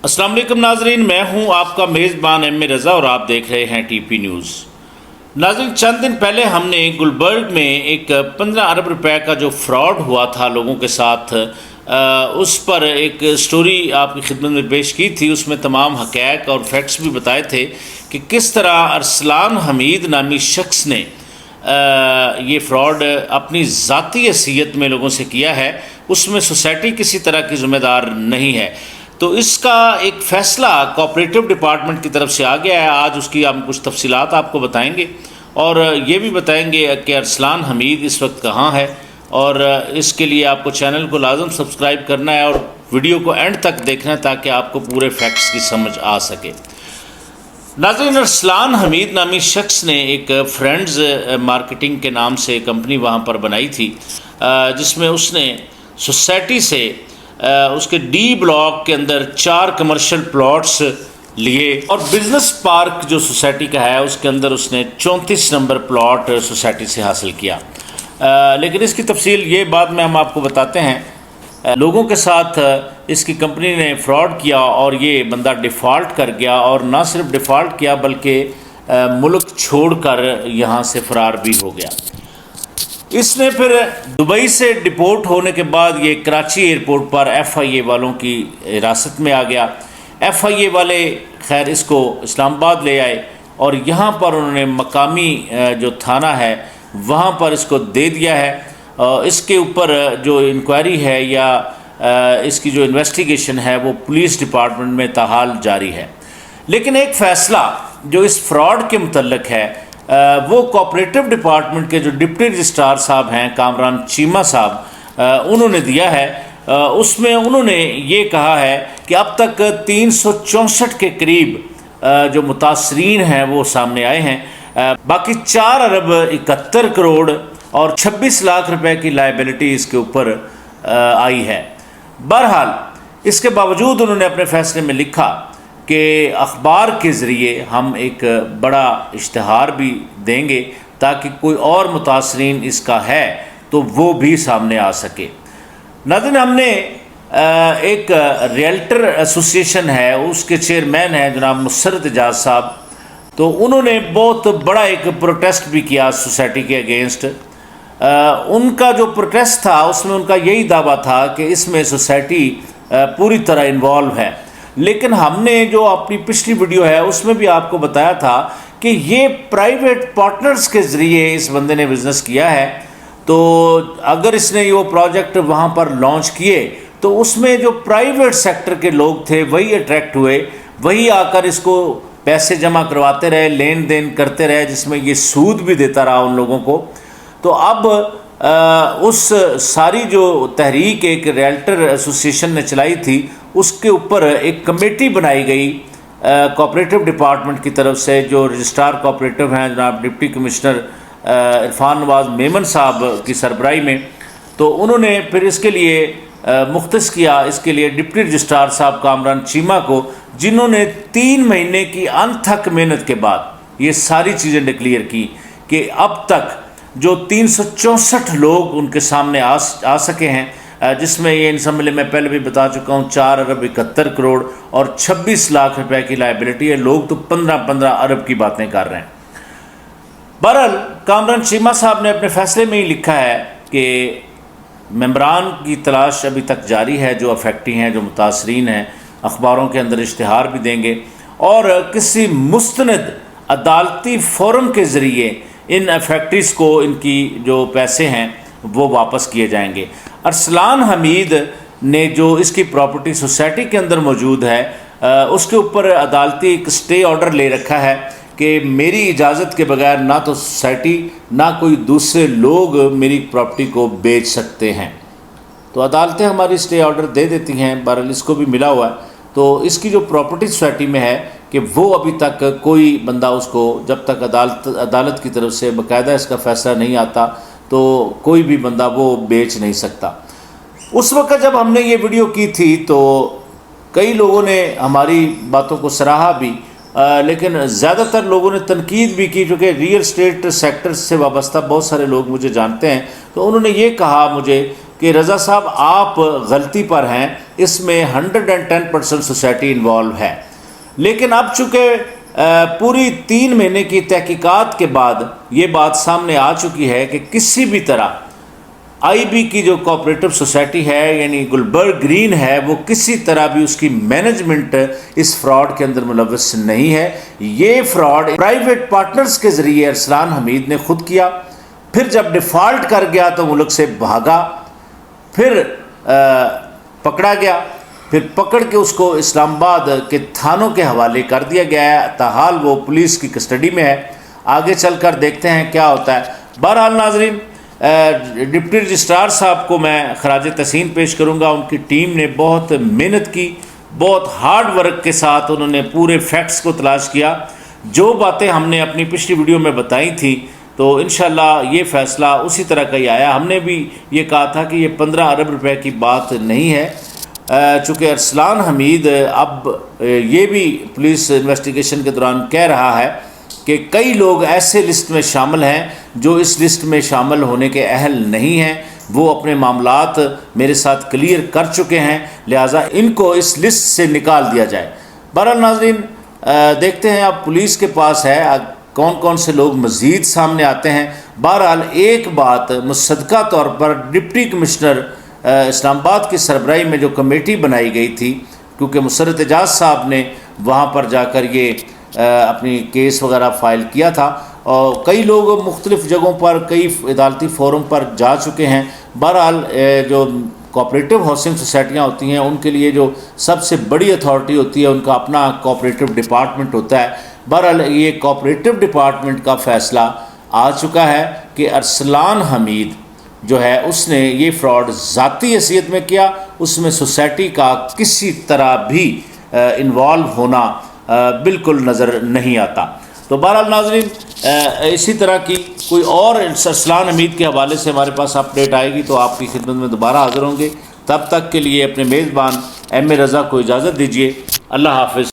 السلام علیکم ناظرین، میں ہوں آپ کا میزبان ایم اے رضا اور آپ دیکھ رہے ہیں ٹی پی نیوز۔ ناظرین، چند دن پہلے ہم نے گلبرگ میں ایک 15 ارب روپے کا جو فراڈ ہوا تھا لوگوں کے ساتھ، اس پر ایک سٹوری آپ کی خدمت میں پیش کی تھی۔ اس میں تمام حقائق اور فیکٹس بھی بتائے تھے کہ کس طرح ارسلان حمید نامی شخص نے یہ فراڈ اپنی ذاتی حیثیت میں لوگوں سے کیا ہے، اس میں سوسائٹی کسی طرح کی ذمہ دار نہیں ہے۔ تو اس کا ایک فیصلہ کوآپریٹو ڈپارٹمنٹ کی طرف سے آ گیا ہے۔ آج اس کی ہم کچھ تفصیلات آپ کو بتائیں گے اور یہ بھی بتائیں گے کہ ارسلان حمید اس وقت کہاں ہے، اور اس کے لیے آپ کو چینل کو لازم سبسکرائب کرنا ہے اور ویڈیو کو اینڈ تک دیکھنا ہے تاکہ آپ کو پورے فیکٹس کی سمجھ آ سکے۔ ناظرین، ارسلان حمید نامی شخص نے ایک فرینڈز مارکیٹنگ کے نام سے کمپنی وہاں پر بنائی تھی، جس میں اس نے سوسائٹی سے اس کے ڈی بلاک کے اندر 4 کمرشل پلاٹس لیے، اور بزنس پارک جو سوسائٹی کا ہے اس کے اندر اس نے 34 نمبر پلاٹ سوسائٹی سے حاصل کیا۔ لیکن اس کی تفصیل یہ بعد میں ہم آپ کو بتاتے ہیں۔ لوگوں کے ساتھ اس کی کمپنی نے فراڈ کیا اور یہ بندہ ڈیفالٹ کر گیا، اور نہ صرف ڈیفالٹ کیا بلکہ ملک چھوڑ کر یہاں سے فرار بھی ہو گیا۔ اس نے پھر دبئی سے ڈپورٹ ہونے کے بعد یہ کراچی ایئرپورٹ پر ایف آئی اے والوں کی حراست میں آ گیا۔ ایف آئی اے والے خیر اس کو اسلام آباد لے آئے اور یہاں پر انہوں نے مقامی جو تھانہ ہے وہاں پر اس کو دے دیا ہے۔ اس کے اوپر جو انکوائری ہے یا اس کی جو انویسٹیگیشن ہے وہ پولیس ڈپارٹمنٹ میں تاحال جاری ہے۔ لیکن ایک فیصلہ جو اس فراڈ کے متعلق ہے وہ کوآپریٹو ڈپارٹمنٹ کے جو ڈپٹی رجسٹرار صاحب ہیں کامران چیمہ صاحب، انہوں نے دیا ہے۔ اس میں انہوں نے یہ کہا ہے کہ اب تک 364 کے قریب جو متاثرین ہیں وہ سامنے آئے ہیں، باقی 4 ارب 71 کروڑ اور 26 لاکھ روپے کی لائبلٹی اس کے اوپر آئی ہے۔ بہرحال اس کے باوجود انہوں نے اپنے فیصلے میں لکھا کہ اخبار کے ذریعے ہم ایک بڑا اشتہار بھی دیں گے تاکہ کوئی اور متاثرین اس کا ہے تو وہ بھی سامنے آ سکے۔ ناظرین، ہم نے ایک ریئلٹر ایسوسیشن ہے، اس کے چیئرمین ہیں جناب مسرت اعجاز صاحب، تو انہوں نے بہت بڑا ایک پروٹیسٹ بھی کیا سوسائٹی کے اگینسٹ۔ ان کا جو پروٹیسٹ تھا اس میں ان کا یہی دعویٰ تھا کہ اس میں سوسائٹی پوری طرح انوالو ہے، لیکن ہم نے جو اپنی پچھلی ویڈیو ہے اس میں بھی آپ کو بتایا تھا کہ یہ پرائیویٹ پارٹنرز کے ذریعے اس بندے نے بزنس کیا ہے۔ تو اگر اس نے وہ پروجیکٹ وہاں پر لانچ کیے تو اس میں جو پرائیویٹ سیکٹر کے لوگ تھے وہی اٹریکٹ ہوئے، وہی آ کر اس کو پیسے جمع کرواتے رہے، لین دین کرتے رہے، جس میں یہ سود بھی دیتا رہا ان لوگوں کو۔ تو اب اس ساری جو تحریک ایک ریئلٹر ایسوسیشن نے چلائی تھی اس کے اوپر ایک کمیٹی بنائی گئی کوآپریٹو ڈپارٹمنٹ کی طرف سے، جو رجسٹرار کوآپریٹو ہیں جناب ڈپٹی کمشنر عرفان نواز میمن صاحب کی سربراہی میں۔ تو انہوں نے پھر اس کے لیے مختص کیا اس کے لیے ڈپٹی رجسٹرار صاحب کامران چیمہ کو، جنہوں نے 3 مہینے کی انتھک محنت کے بعد یہ ساری چیزیں ڈکلیئر کی کہ اب تک جو 364 لوگ ان کے سامنے آ سکے ہیں، جس میں یہ انسمبلی میں پہلے بھی بتا چکا ہوں 4 ارب 71 کروڑ اور 26 لاکھ روپے کی لائبلٹی ہے۔ لوگ تو 15 ارب کی باتیں کر رہے ہیں۔ بہرحال کامران چیمہ صاحب نے اپنے فیصلے میں ہی لکھا ہے کہ ممبران کی تلاش ابھی تک جاری ہے، جو افیکٹی ہیں، جو متاثرین ہیں، اخباروں کے اندر اشتہار بھی دیں گے اور کسی مستند عدالتی فورم کے ذریعے ان افیکٹیز کو ان کی جو پیسے ہیں وہ واپس کیے جائیں گے۔ ارسلان حمید نے جو اس کی پراپرٹی سوسائٹی کے اندر موجود ہے اس کے اوپر عدالتی ایک اسٹے آرڈر لے رکھا ہے کہ میری اجازت کے بغیر نہ تو سوسائٹی نہ کوئی دوسرے لوگ میری پراپرٹی کو بیچ سکتے ہیں۔ تو عدالتیں ہماری اسٹے آرڈر دے دیتی ہیں، بہرحال اس کو بھی ملا ہوا ہے۔ تو اس کی جو پراپرٹی سوسائٹی میں ہے کہ وہ ابھی تک کوئی بندہ اس کو جب تک عدالت کی طرف سے باقاعدہ اس کا فیصلہ نہیں آتا تو کوئی بھی بندہ وہ بیچ نہیں سکتا۔ اس وقت جب ہم نے یہ ویڈیو کی تھی تو کئی لوگوں نے ہماری باتوں کو سراہا بھی، لیکن زیادہ تر لوگوں نے تنقید بھی کی، چونکہ ریئل اسٹیٹ سیکٹر سے وابستہ بہت سارے لوگ مجھے جانتے ہیں، تو انہوں نے یہ کہا مجھے کہ رضا صاحب آپ غلطی پر ہیں، اس میں 110% سوسائٹی انوالو ہے، لیکن اب چونکہ پوری 3 مہینے کی تحقیقات کے بعد یہ بات سامنے آ چکی ہے کہ کسی بھی طرح آئی بی کی جو کوآپریٹو سوسائٹی ہے یعنی گلبرگ گرین ہے، وہ کسی طرح بھی اس کی مینجمنٹ اس فراڈ کے اندر ملوث نہیں ہے۔ یہ فراڈ پرائیویٹ پارٹنرز کے ذریعے ارسلان حمید نے خود کیا، پھر جب ڈیفالٹ کر گیا تو ملک سے بھاگا، پھر پکڑا گیا، پھر پکڑ کے اس کو اسلام آباد کے تھانوں کے حوالے کر دیا گیا ہے، تاحال وہ پولیس کی کسٹڈی میں ہے۔ آگے چل کر دیکھتے ہیں کیا ہوتا ہے۔ بہرحال ناظرین، ڈپٹی رجسٹرار صاحب کو میں خراج تحسین پیش کروں گا، ان کی ٹیم نے بہت محنت کی، بہت ہارڈ ورک کے ساتھ انہوں نے پورے فیکٹس کو تلاش کیا۔ جو باتیں ہم نے اپنی پچھلی ویڈیو میں بتائی تھیں تو انشاءاللہ یہ فیصلہ اسی طرح کا ہی آیا۔ ہم نے بھی یہ کہا تھا کہ یہ 15 ارب روپے کی بات نہیں ہے، چونکہ ارسلان حمید اب یہ بھی پولیس انویسٹیگیشن کے دوران کہہ رہا ہے کہ کئی لوگ ایسے لسٹ میں شامل ہیں جو اس لسٹ میں شامل ہونے کے اہل نہیں ہیں، وہ اپنے معاملات میرے ساتھ کلیئر کر چکے ہیں، لہٰذا ان کو اس لسٹ سے نکال دیا جائے۔ بہرحال ناظرین، دیکھتے ہیں اب پولیس کے پاس ہے کون کون سے لوگ مزید سامنے آتے ہیں۔ بہرحال ایک بات مصدقہ طور پر ڈپٹی کمشنر اسلام آباد کی سربراہی میں جو کمیٹی بنائی گئی تھی، کیونکہ مسرت اعجاز صاحب نے وہاں پر جا کر یہ اپنی کیس وغیرہ فائل کیا تھا، اور کئی لوگ مختلف جگہوں پر کئی عدالتی فورم پر جا چکے ہیں۔ بہرحال جو کوآپریٹو ہاؤسنگ سوسائٹیاں ہوتی ہیں ان کے لیے جو سب سے بڑی اتھارٹی ہوتی ہے ان کا اپنا کوآپریٹو ڈپارٹمنٹ ہوتا ہے۔ بہرحال یہ کوآپریٹو ڈپارٹمنٹ کا فیصلہ آ چکا ہے کہ ارسلان حمید جو ہے اس نے یہ فراڈ ذاتی حیثیت میں کیا، اس میں سوسائٹی کا کسی طرح بھی انوالو ہونا بالکل نظر نہیں آتا۔ تو بہرحال ناظرین، اسی طرح کی کوئی اور ارسلان حمید کے حوالے سے ہمارے پاس اپڈیٹ آئے گی تو آپ کی خدمت میں دوبارہ حاضر ہوں گے۔ تب تک کے لیے اپنے میزبان ایم اے رضا کو اجازت دیجیے۔ اللہ حافظ۔